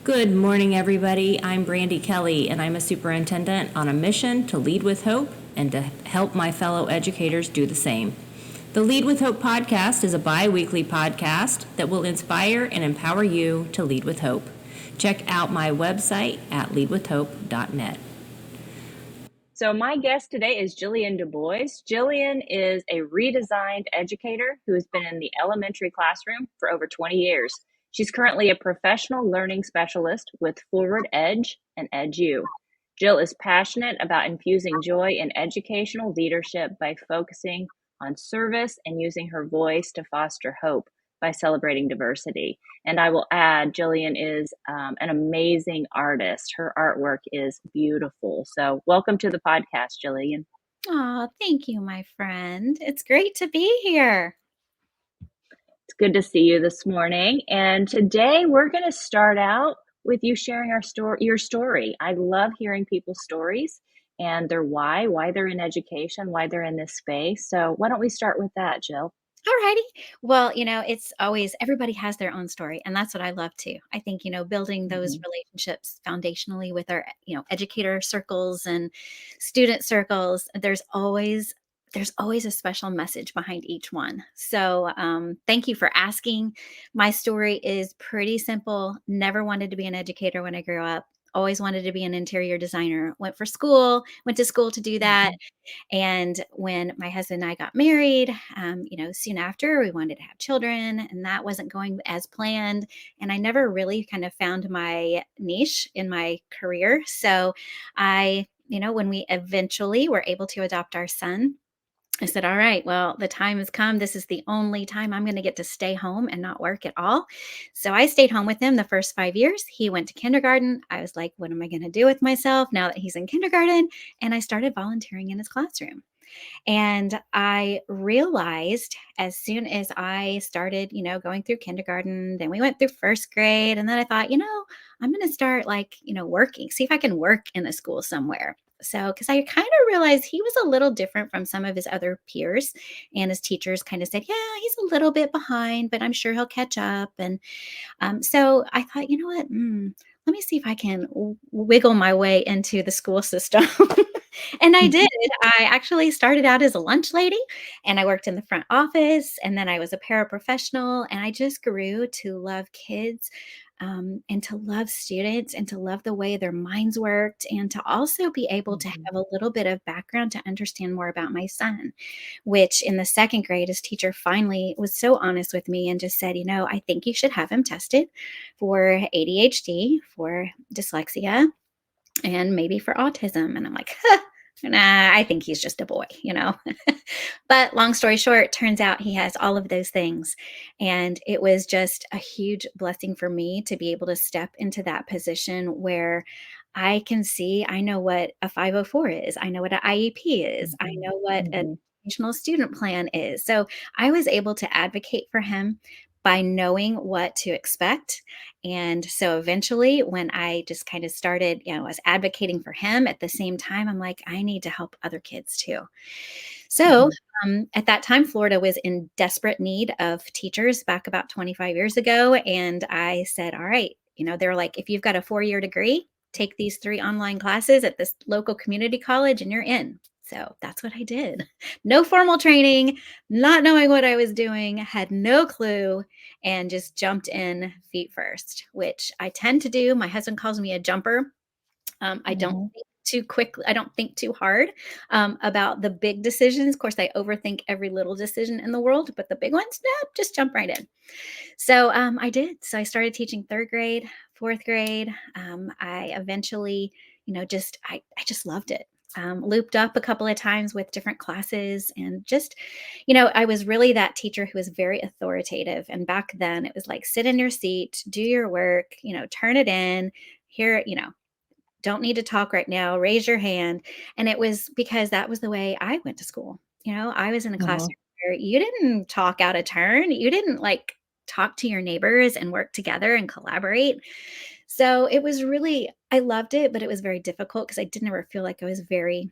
Good morning, everybody. I'm Brandy Kelly, and I'm a superintendent on a mission to lead with hope and to help my fellow educators do the same. The Lead with Hope podcast is a bi-weekly podcast that will inspire and empower you to lead with hope. Check out my website at leadwithhope.net. So my guest today is Jillian DuBois. Jillian is a redesigned educator who has been in the elementary classroom for over 20 years. She's currently a professional learning specialist with Forward Edge and EdU. Jill is passionate about infusing joy in educational leadership by focusing on service and using her voice to foster hope by celebrating diversity. And I will add, Jillian is an amazing artist. Her artwork is beautiful. So welcome to the podcast, Jillian. Oh, thank you, my friend. It's great to be here. It's good to see you this morning. And today we're going to start out with you sharing your story. I love hearing people's stories and their why they're in education, why they're in this space. So why don't we start with that, Jill? Alrighty. Well, it's always everybody has their own story, and that's what I love too. I think, building those relationships foundationally with our, educator circles and student circles, there's always a special message behind each one. So, thank you for asking. My story is pretty simple. Never wanted to be an educator when I grew up. Always wanted to be an interior designer. Went to school to do that. And when my husband and I got married, soon after we wanted to have children, and that wasn't going as planned. And I never really kind of found my niche in my career. So when we eventually were able to adopt our son, I said, all right, well, the time has come. This is the only time I'm going to get to stay home and not work at all. So I stayed home with him the first 5 years. He went to kindergarten. I was like, what am I going to do with myself now that he's in kindergarten? And I started volunteering in his classroom. And I realized as soon as I started, going through kindergarten, then we went through first grade. And then I thought, I'm going to start working, see if I can work in a school somewhere. So, because I kind of realized he was a little different from some of his other peers, and his teachers kind of said, yeah, he's a little bit behind, but I'm sure he'll catch up. And so I thought, you know what? Let me see if I can wiggle my way into the school system. And I did. I actually started out as a lunch lady, and I worked in the front office, and then I was a paraprofessional, and I just grew to love kids, and to love students, and to love the way their minds worked, and to also be able to have a little bit of background to understand more about my son, which in the second grade, his teacher finally was so honest with me and just said, I think you should have him tested for ADHD, for dyslexia, and maybe for autism. And I'm like, nah, I think he's just a boy, But long story short, turns out he has all of those things. And it was just a huge blessing for me to be able to step into that position where I can see, I know what a 504 is. I know what an IEP is. I know what an educational student plan is. So I was able to advocate for him by knowing what to expect. And so eventually, when I just kind of started, I was advocating for him at the same time, I'm like, I need to help other kids too. So at that time, Florida was in desperate need of teachers back about 25 years ago. And I said, all right, they're like, if you've got a 4-year degree, take these 3 online classes at this local community college and you're in. So that's what I did. No formal training, not knowing what I was doing, had no clue, and just jumped in feet first, which I tend to do. My husband calls me a jumper. I don't think too quickly. I don't think too hard about the big decisions. Of course, I overthink every little decision in the world, but the big ones, no, just jump right in. So I did. So I started teaching 3rd grade, 4th grade. I eventually, I just loved it. Looped up a couple of times with different classes, and just, I was really that teacher who was very authoritative. And back then it was like, sit in your seat, do your work, turn it in here, don't need to talk right now, raise your hand. And it was because that was the way I went to school. I was in a classroom where you didn't talk out of turn. You didn't talk to your neighbors and work together and collaborate. So it was really, I loved it, but it was very difficult because I did never feel like I was very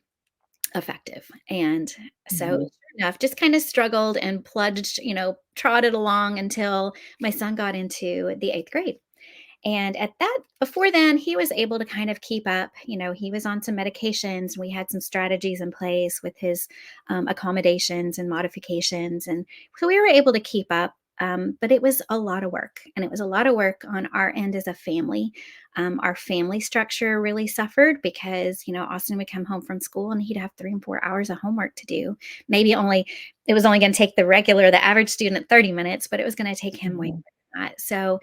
effective. And so sure enough, just kind of struggled and plunged, trotted along until my son got into the 8th grade. And before then, he was able to kind of keep up. He was on some medications. We had some strategies in place with his accommodations and modifications. And so we were able to keep up. But it was a lot of work, and it was a lot of work on our end as a family. Our family structure really suffered because, Austin would come home from school and he'd have 3 and 4 hours of homework to do. It was only going to take the average student 30 minutes, but it was going to take him way more than that. So,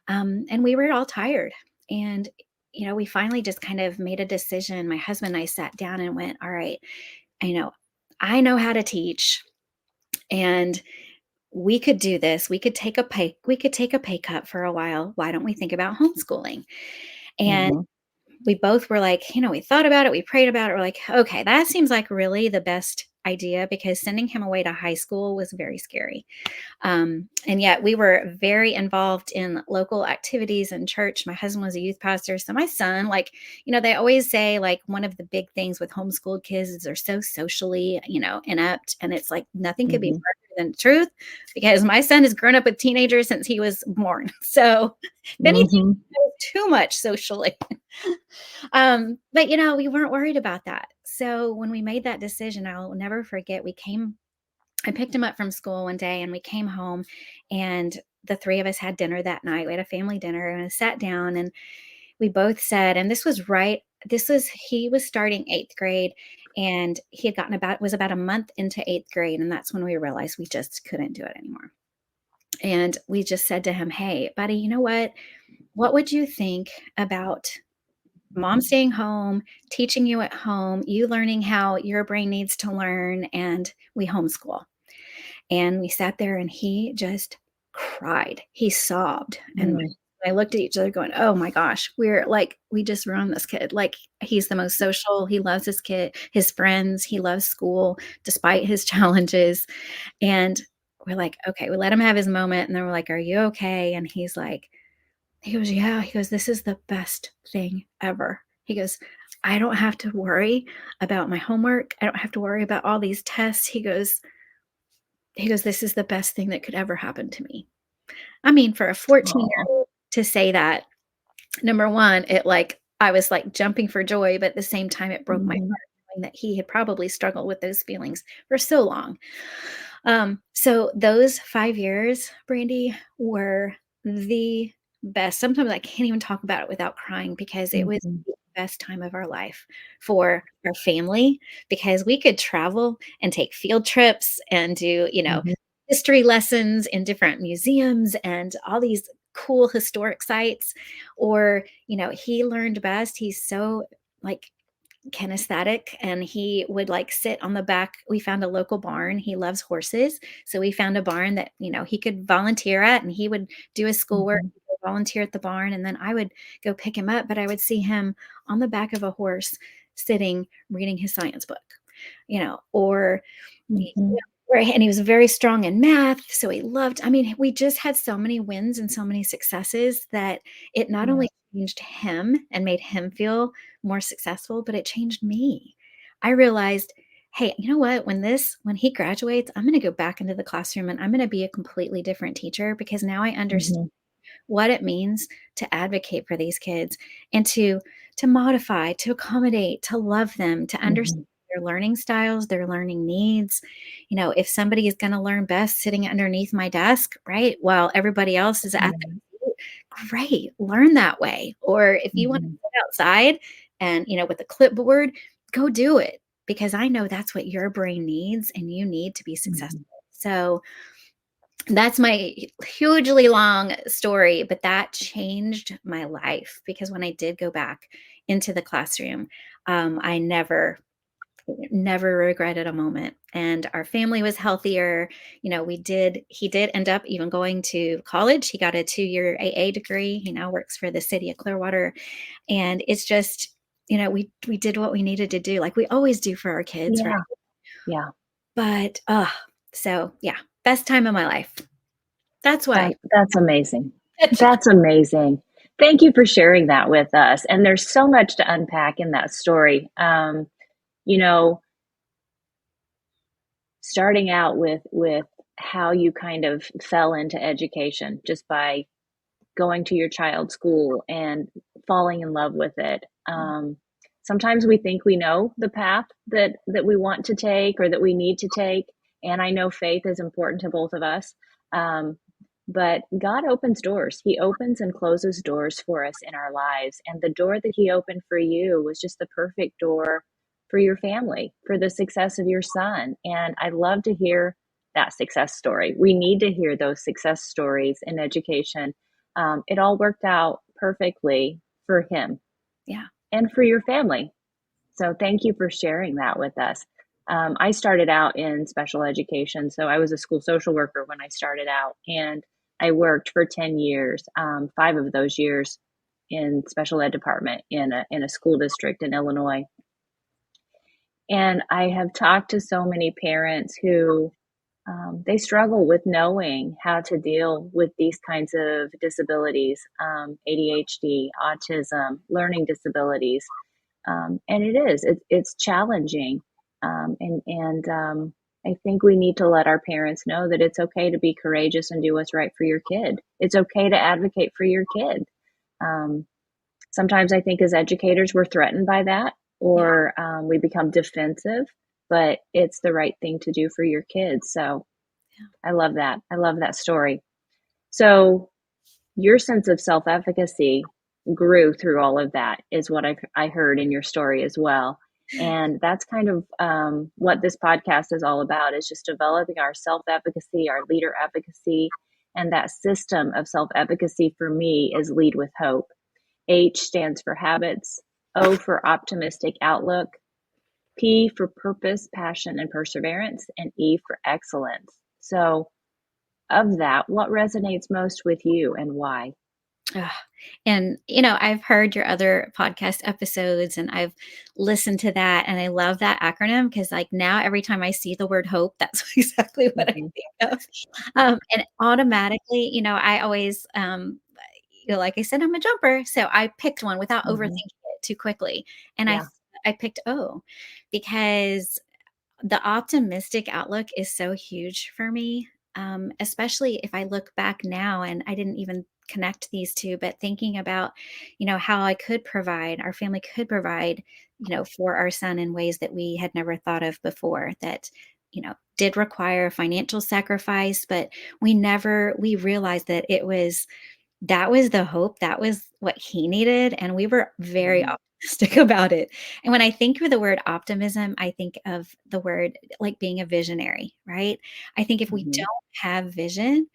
and we were all tired. And, we finally just kind of made a decision. My husband and I sat down and went, all right, I know how to teach, and we could do this. We could take a pay cut for a while. Why don't we think about homeschooling? And Mm-hmm. we both were like, we thought about it. We prayed about it. We're like, okay, that seems like really the best idea, because sending him away to high school was very scary. And yet we were very involved in local activities in church. My husband was a youth pastor. So my son, they always say, like, one of the big things with homeschooled kids is they're so socially, inept. And it's like, nothing could be further than the truth, because my son has grown up with teenagers since he was born. So if anything, too much socially. But we weren't worried about that. So when we made that decision, I'll never forget, I picked him up from school one day and we came home, and the three of us had dinner that night. We had a family dinner, and I sat down and we both said, and he was starting 8th grade, and he was about a month into 8th grade. And that's when we realized we just couldn't do it anymore. And we just said to him, hey, buddy, you know what? What would you think about mom staying home, teaching you at home, you learning how your brain needs to learn, and we homeschool? And we sat there and he just cried. He sobbed. And I looked at each other going, oh my gosh, we just ruined this kid. Like, he's the most social. He loves his friends. He loves school despite his challenges. And we're like, okay, we let him have his moment. And then we're like, are you okay? And he goes, yeah. He goes, this is the best thing ever. He goes, I don't have to worry about my homework. I don't have to worry about all these tests. He goes, this is the best thing that could ever happen to me. I mean, for a 14-year-old to say that, number one, I was like jumping for joy, but at the same time, it broke my heart knowing that he had probably struggled with those feelings for so long. So those 5 years, Brandy, were the best. Sometimes I can't even talk about it without crying, because it was the best time of our life for our family, because we could travel and take field trips and do, history lessons in different museums and all these cool historic sites. Or, he learned best. He's so like kinesthetic, and he would sit on the back. We found a local barn. He loves horses. So we found a barn that, he could volunteer at, and he would do his schoolwork, volunteer at the barn. And then I would go pick him up, but I would see him on the back of a horse sitting, reading his science book, or, and he was very strong in math. So we just had so many wins and so many successes that it not only changed him and made him feel more successful, but it changed me. I realized, hey, you know what? When he graduates, I'm going to go back into the classroom and I'm going to be a completely different teacher, because now I understand what it means to advocate for these kids and to modify, to accommodate, to love them, to understand their learning styles, their learning needs. If somebody is going to learn best sitting underneath my desk, right, while everybody else is at the great, learn that way. Or if you want to sit outside and, with a clipboard, go do it, because I know that's what your brain needs and you need to be successful. So that's my hugely long story, but that changed my life, because when I did go back into the classroom, I never regretted a moment. And our family was healthier. He did end up even going to college. He got a 2-year AA degree. He now works for the city of Clearwater. And it's just, we did what we needed to do, like we always do for our kids. Yeah. Right? Yeah. But, so yeah, best time of my life. That's why. That's amazing. That's amazing. Thank you for sharing that with us. And there's so much to unpack in that story. Starting out with how you kind of fell into education just by going to your child's school and falling in love with it. Sometimes we think we know the path that we want to take or that we need to take. And I know faith is important to both of us. But God opens doors. He opens and closes doors for us in our lives. And the door that He opened for you was just the perfect door for your family, for the success of your son. And I love to hear that success story. We need to hear those success stories in education. It all worked out perfectly for him Yeah. and for your family. So thank you for sharing that with us. I started out in special education. So I was a school social worker when I started out, and I worked for 10 years, 5 of those years in special ed department in a school district in Illinois. And I have talked to so many parents who they struggle with knowing how to deal with these kinds of disabilities, ADHD, autism, learning disabilities. And it's challenging. I think we need to let our parents know that it's okay to be courageous and do what's right for your kid. It's okay to advocate for your kid. Sometimes I think as educators, we're threatened by that, or we become defensive, but it's the right thing to do for your kids. So I love that. I love that story. So your sense of self-efficacy grew through all of that, is what I heard in your story as well. And that's kind of what this podcast is all about, is just developing our self-efficacy, our leader efficacy. And that system of self-efficacy for me is lead with hope. H stands for habits, O for optimistic outlook, P for purpose, passion, and perseverance, and E for excellence. So of that, what resonates most with you and why? Ugh. And, I've heard your other podcast episodes and I've listened to that. And I love that acronym because, like, now every time I see the word hope, that's exactly what I Mhm. think of. And automatically, I always, like I said, I'm a jumper. So I picked one without overthinking Mhm. it too quickly. And Yeah. I picked O because the optimistic outlook is so huge for me, especially if I look back now and I didn't even connect these two, but thinking about, how I could provide, our family could provide, for our son in ways that we had never thought of before that, did require financial sacrifice, but we realized that that was the hope, that was what he needed, and we were very Mhm. optimistic about it. And when I think of the word optimism, I think of the word like being a visionary, right? I think if we Mhm. don't have vision,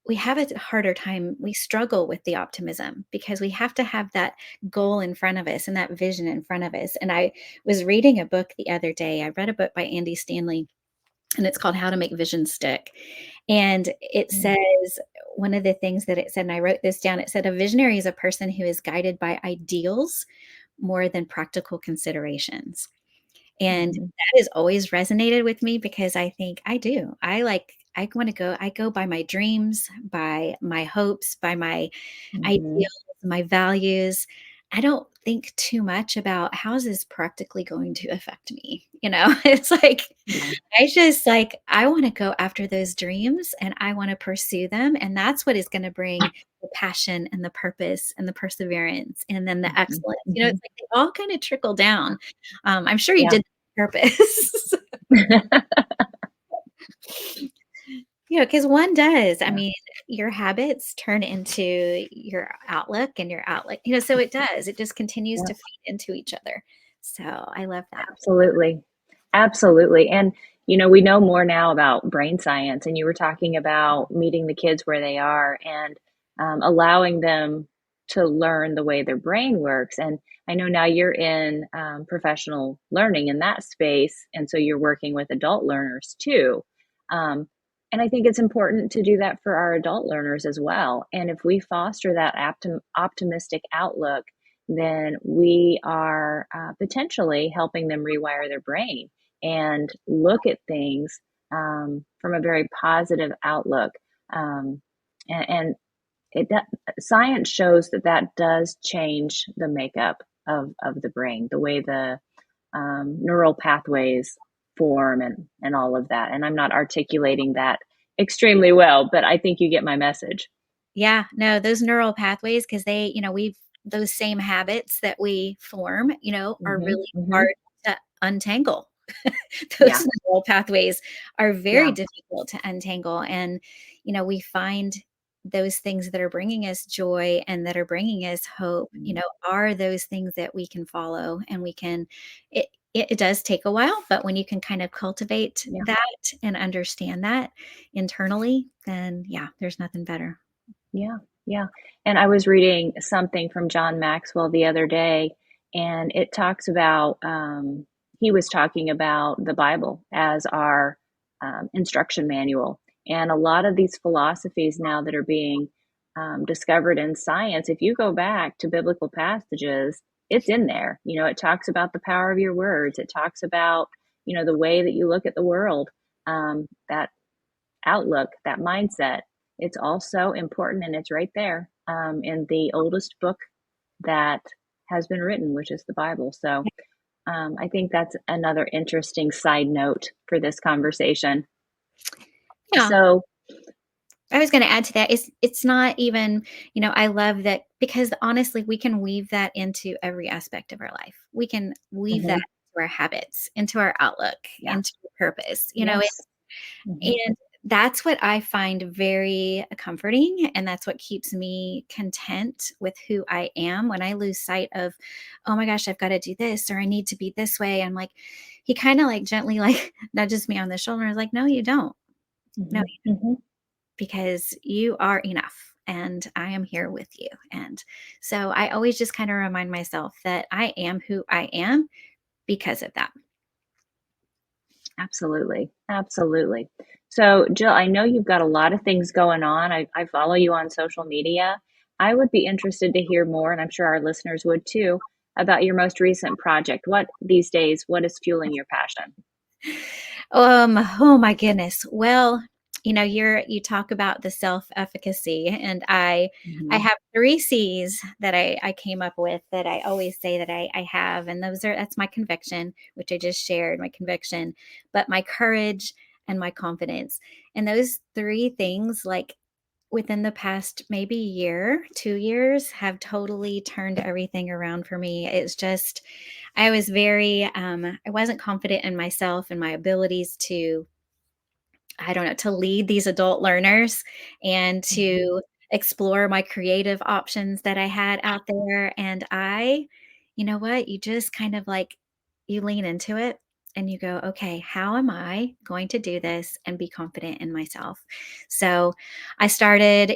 we have a harder time. We struggle with the optimism because we have to have that goal in front of us and that vision in front of us. And I was reading a book the other day. I read a book by Andy Stanley, and it's called How to Make Vision Stick. And it Mhm. says, one of the things that it said, and I wrote this down, it said, a visionary is a person who is guided by ideals more than practical considerations. And Mhm. that has always resonated with me because I think I do. I go by my dreams, by my hopes, by my Mhm. ideals, my values. I don't think too much about how is this practically going to affect me. It's like Yeah. I want to go after those dreams and I want to pursue them. And that's what is going to bring the passion and the purpose and the perseverance and then the Mhm. excellence. It's Mhm. like they all kind of trickle down. I'm sure you Yeah. did that on purpose. Because one does. I Yeah. mean, your habits turn into your outlook and your outlook, so it does. It just continues Yeah. to feed into each other. So I love that. Absolutely. Absolutely. And, we know more now about brain science, and you were talking about meeting the kids where they are and allowing them to learn the way their brain works. And I know now you're in professional learning in that space. And so you're working with adult learners too. Um, and I think it's important to do that for our adult learners as well. And if we foster that optimistic outlook, then we are potentially helping them rewire their brain and look at things from a very positive outlook. Um, and science shows that does change the makeup of the brain, the way the neural pathways form and all of that. And I'm not articulating that extremely well, but I think you get my message. Yeah, no, those neural pathways, because they, those same habits that we form, are Hmm. really Hmm. hard to untangle. Yeah. Those neural pathways are very Yeah. difficult to untangle. And, we find those things that are bringing us joy and that are bringing us hope, are those things that we can follow and it does take a while, but when you can kind of cultivate Yeah. that and understand that internally, then yeah, there's nothing better. Yeah, yeah. And I was reading something from John Maxwell the other day, and it talks about, he was talking about the Bible as our instruction manual. And a lot of these philosophies now that are being discovered in science, if you go back to biblical passages, it's in there. It talks about the power of your words, it talks about, the way that you look at the world, that outlook, that mindset. It's also important, and it's right there in the oldest book that has been written, which is the Bible. So I think that's another interesting side note for this conversation. Yeah. So, I was gonna add to that, it's not even, I love that because honestly, we can weave that into every aspect of our life. We can weave that mhm, into our habits, into our outlook, yeah, into our purpose, yes, hmm, and that's what I find very comforting, and that's what keeps me content with who I am when I lose sight of, "Oh my gosh, I've gotta do this," or, "I need to be this way." I'm like he kinda, like, gently, like, nudges me on the shoulder and is like, "No, you don't. No, hmm, hmm, because you are enough and I am here with you." And so I always just kind of remind myself that I am who I am because of that. absolutely, absolutely. So, Jill, I know you've got a lot of things going on. I follow you on social media. I would be interested to hear more, and I'm sure our listeners would too, about your most recent project. What these days, what is fueling your passion? Oh my goodness. Well, you talk about the self-efficacy, and I Hmm. have 3 C's that I came up with that I always say that I have, and that's my conviction, which I just shared, my conviction, but my courage and my confidence. And those 3 things, like, within the past maybe year, 2 years, have totally turned everything around for me. It's just I was very, I wasn't confident in myself and my abilities to, I don't know, to lead these adult learners and Hmm. to explore my creative options that I had out there. And you know what? You just kind of like, you lean into it and you go, okay, how am I going to do this and be confident in myself? So I started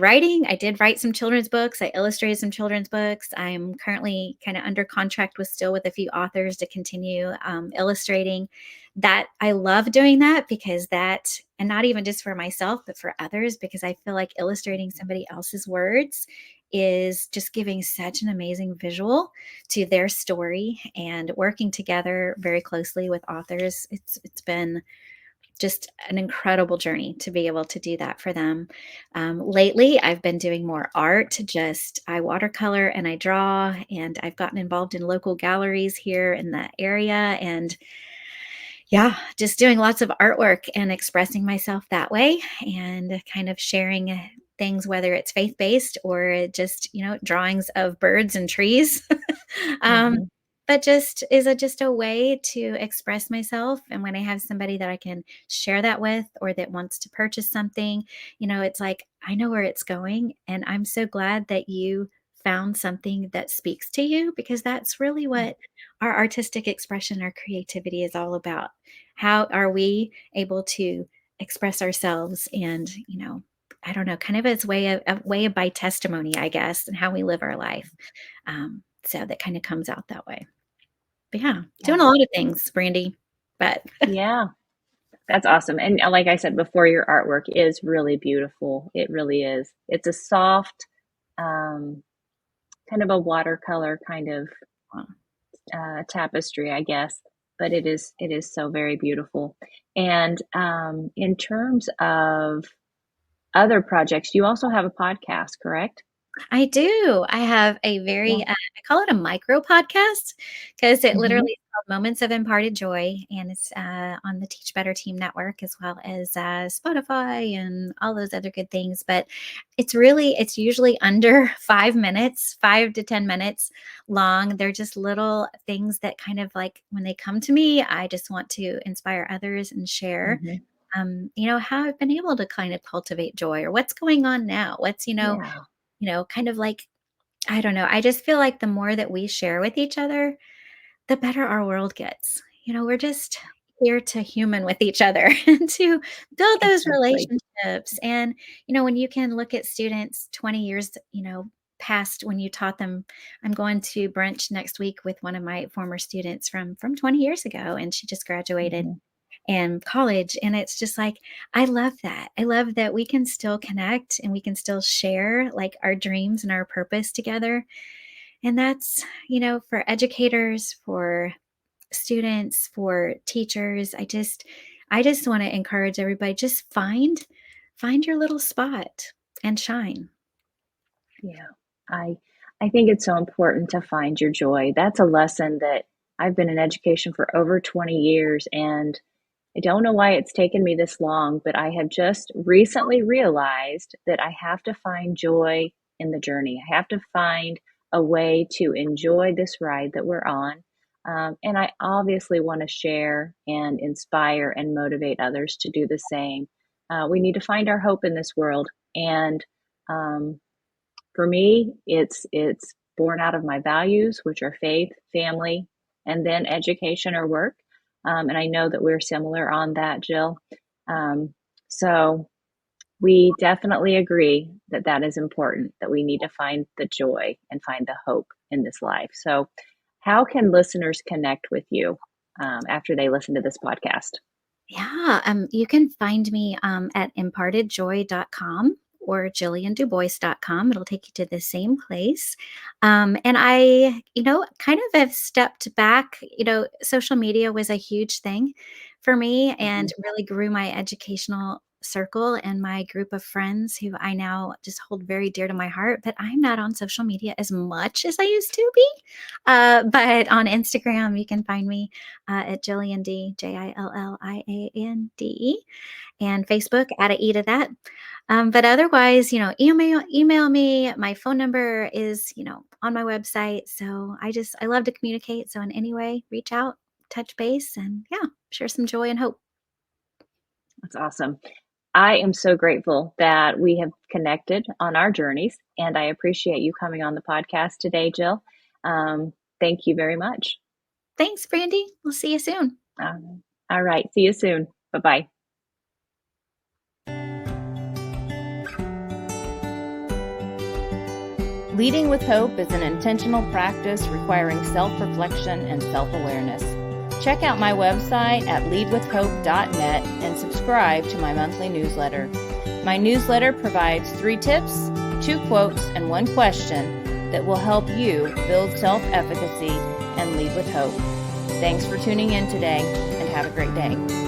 writing. I did write some children's books. I illustrated some children's books. I'm currently kind of under contract with a few authors to continue illustrating. That I love doing that because and not even just for myself, but for others, because I feel like illustrating somebody else's words is just giving such an amazing visual to their story, and working together very closely with authors. It's been just an incredible journey to be able to do that for them. Lately, I've been doing more art. Just I watercolor and I draw, and I've gotten involved in local galleries here in the area, and yeah, just doing lots of artwork and expressing myself that way, and kind of sharing things, whether it's faith-based or just, drawings of birds and trees. um, Hmm. but just a way to express myself. And when I have somebody that I can share that with, or that wants to purchase something, it's like, I know where it's going. And I'm so glad that you found something that speaks to you, because that's really what our artistic expression, our creativity is all about. How are we able to express ourselves? And, I don't know, kind of as a way by testimony, I guess, and how we live our life. So that kind of comes out that way. But yeah, doing Yeah, a lot of things, Brandy. But yeah, that's awesome. And like I said before, your artwork is really beautiful. It really is. It's a soft, um, kind of a watercolor kind of tapestry, I guess, but it is so very beautiful. And in terms of other projects, you also have a podcast, correct? I do. I have a Yeah. very, I call it a micro podcast because it Hmm. literally is called Moments of Imparted Joy, and it's on the Teach Better Team Network as well as Spotify and all those other good things. But it's usually under 5 minutes, 5 to 10 minutes long. They're just little things that kind of like when they come to me, I just want to inspire others and share. Hmm. How I've been able to kind of cultivate joy or what's going on now. Yeah. Kind of like, I don't know. I just feel like the more that we share with each other, the better our world gets. We're just here to human with each other and to build those Exactly. relationships. And, when you can look at students 20 years, past when you taught them. I'm going to brunch next week with one of my former students from 20 years ago, and she just graduated Hmm. and college. And it's just like, I love that. I love that we can still connect and we can still share like our dreams and our purpose together. And that's, for educators, for students, for teachers, I just want to encourage everybody, just find your little spot and shine. Yeah. I I think it's so important to find your joy. That's a lesson that I've been in education for over 20 years, and I don't know why it's taken me this long, but I have just recently realized that I have to find joy in the journey. I have to find a way to enjoy this ride that we're on. And I obviously want to share and inspire and motivate others to do the same. We need to find our hope in this world. And um, for me, it's born out of my values, which are faith, family, and then education or work. And I know that we're similar on that, Jill. Um, so we definitely agree that that is important, that we need to find the joy and find the hope in this life. So, how can listeners connect with you after they listen to this podcast? Yeah, you can find me at impartedjoy.com or jilliandubois.com. It'll take you to the same place. And I, kind of have stepped back. Social media was a huge thing for me Mhm. and really grew my educational circle and my group of friends who I now just hold very dear to my heart. But I'm not on social media as much as I used to be. But on Instagram, you can find me at Jillian D, Jilliande, and Facebook, add a E to that. But otherwise, email me. My phone number is, on my website. So I love to communicate. So in any way, reach out, touch base, and yeah, share some joy and hope. That's awesome. I am so grateful that we have connected on our journeys, and I appreciate you coming on the podcast today, Jill. Thank you very much. Thanks, Brandy. We'll see you soon. All right. See you soon. Bye bye. Leading with Hope is an intentional practice requiring self-reflection and self-awareness. Check out my website at leadwithhope.net and subscribe to my monthly newsletter. My newsletter provides 3 tips, 2 quotes, and 1 question that will help you build self-efficacy and lead with hope. Thanks for tuning in today, and have a great day.